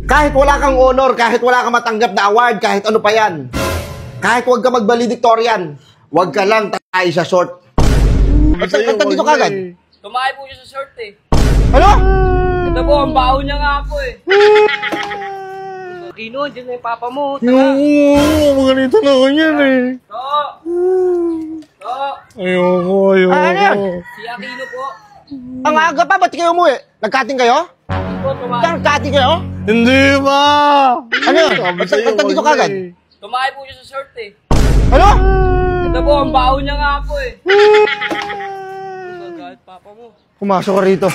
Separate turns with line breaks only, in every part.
Kahit wala kang honor, kahit wala kang matanggap na award, kahit ano pa yan. Kahit huwag ka mag-valedictorian, huwag ka lang tatay sa short. Ba't dito kagad?
Tumakay po siya sa short eh.
Ano?
Ito po, ang baho niya nga po eh. Kino, dyan na yung papa mo.
Yung ganito na ako yan eh. Ayoko.
Ano yan?
Si Aquino po.
Ang aga pa, ba't kayo umuwi? Nagkating kayo?
Hindi po, tumakay.
Nagkating kayo?
Hindi ba?
Ano yun? Ba't dito kagad?
Tumakay po siya sa short eh.
Ano?
Ito po, ang baho niya nga po eh. Kahit papa mo.
Pumasok ka rito.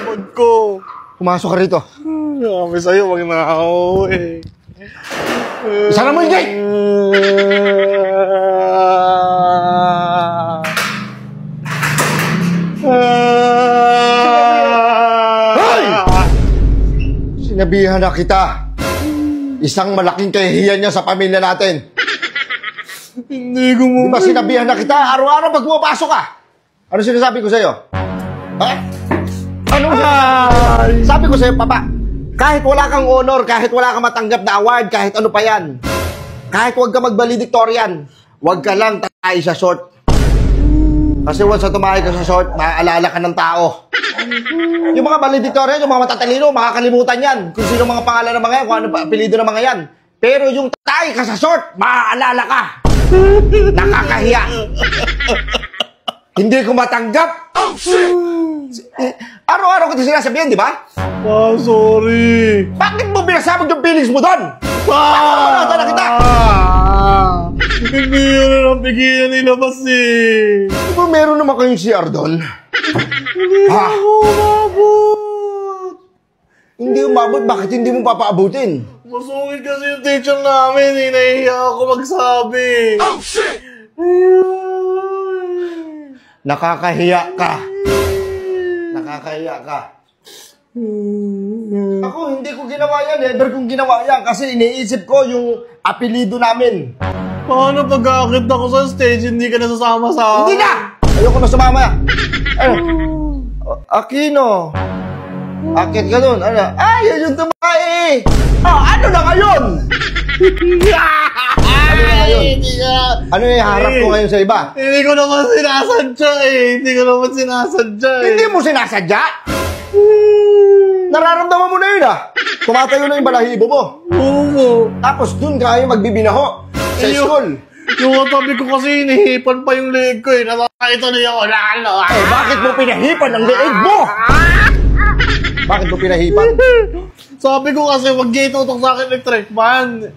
Bag ko.
Pumasok ka rito.
Sabi sa'yo, wag na ako eh.
Isara mo yung gate! Hoy! Sinabihan na kita. Isang malaking kahihiyan niya sa pamilya natin.
Hindi ko mo...
Di ba sinabihan na kita? Araw-araw pag pumapasok ka. Ano sinasabi ko sa'yo? Ha? Ano sabi ko sa'yo, papa? Kahit wala kang honor, kahit wala kang matanggap na award, kahit ano pa yan. Kahit huwag ka mag-valedictorian, huwag ka lang tatay sa short. Kasi once na tumahay ka sa short, maaalala ka ng tao. Yung mga valedictorian, yung mga matatalino, makakalimutan yan. Kung sino mga pangalan ng mga yan, kung ano pa apelido ng mga yan. Pero yung tatay ka sa short, maaalala ka. Nakakahiya. Hindi ko matanggap. Oh, shit! Araw-araw ko ito sinasabihan, di ba?
Sorry.
Bakit mo binasabog yung feelings mo doon? Bakit na kita?
Hindi yun ang pigilan nilabas eh.
Di ba meron naman kayong CR doon?
Hindi ako umabot.
Hindi umabot? Bakit hindi mo papaabutin?
Masungit kasi yung teacher namin eh. Nahihiya ako magsabi. Oh, shit!
Nakakahiya ka. Nakakahiya ka. Ako, hindi ko ginawa yan. Never kong ginawa yan. Kasi iniisip ko yung apelido namin.
Paano pag-aakit ako sa stage, hindi ka nasasama sa...
Hindi na! Ayoko na sumama. Ano? Aquino. Akit ka dun. Ano? Ay, yun yung tumakay. Ano na ngayon? Ano na ngayon? Ano yung harap ko ngayon sa iba?
Hindi ko naman sinasadya eh. Hindi ko naman sinasadya eh.
Hindi mo sinasadya? Nararamdaman mo na yun Tumatayo na yung balahibo mo.
Oo.
Tapos dun kayo magbibinaho sa school.
Yung katabi ko kasi hinihipan pa yung leg ko eh. Nakakita na yung lalo.
Bakit mo pinahipan ang leeg mo? Bakit mo pinahipan?
Sabi ko kasi wag niya itutok sa akin electric fan.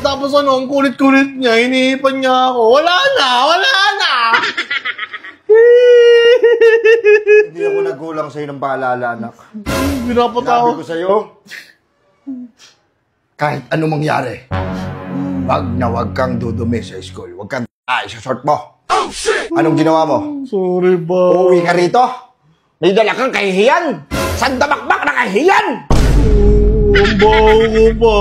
Tapos ang kulit-kulit niya, hinihipan niya ako. Wala na!
Hindi ako nagulang sa'yo ng paalala, anak.
Pinapatawa.
Sabi ko sa'yo, kahit anong mangyari, wag kang dudumi sa school. Wag kang sa short mo. Oh, shit! Anong ginawa mo?
Sorry ba?
Uuwi ka rito? May dala kang kahihiyan! Sandamakbak na kahihiyan!
Ang baho ko pa.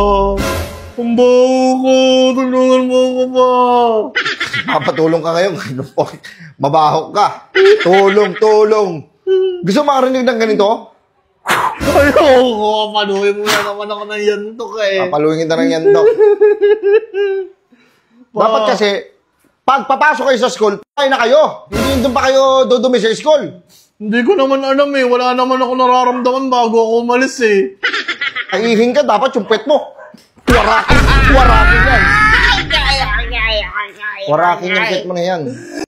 Ang baho ko. Tulungan mo ko pa.
Papatulong ka ngayon. Mabaho ka. Tulong. Gusto mo makarinig ng ganito?
Ayoko. Panuhin mo na naman ako ng yantok eh.
Papaluhin kita ng yantok. Dapat kasi, pag papasok kayo sa school, patay na kayo. Hindi doon pa kayo dudumi sa school.
Hindi ko naman alam eh. Wala naman ako nararamdaman bago ako umalis eh.
Kahihin ka, dapat yung pet mo. Warakin yan. Warakin yung pet mo na yan.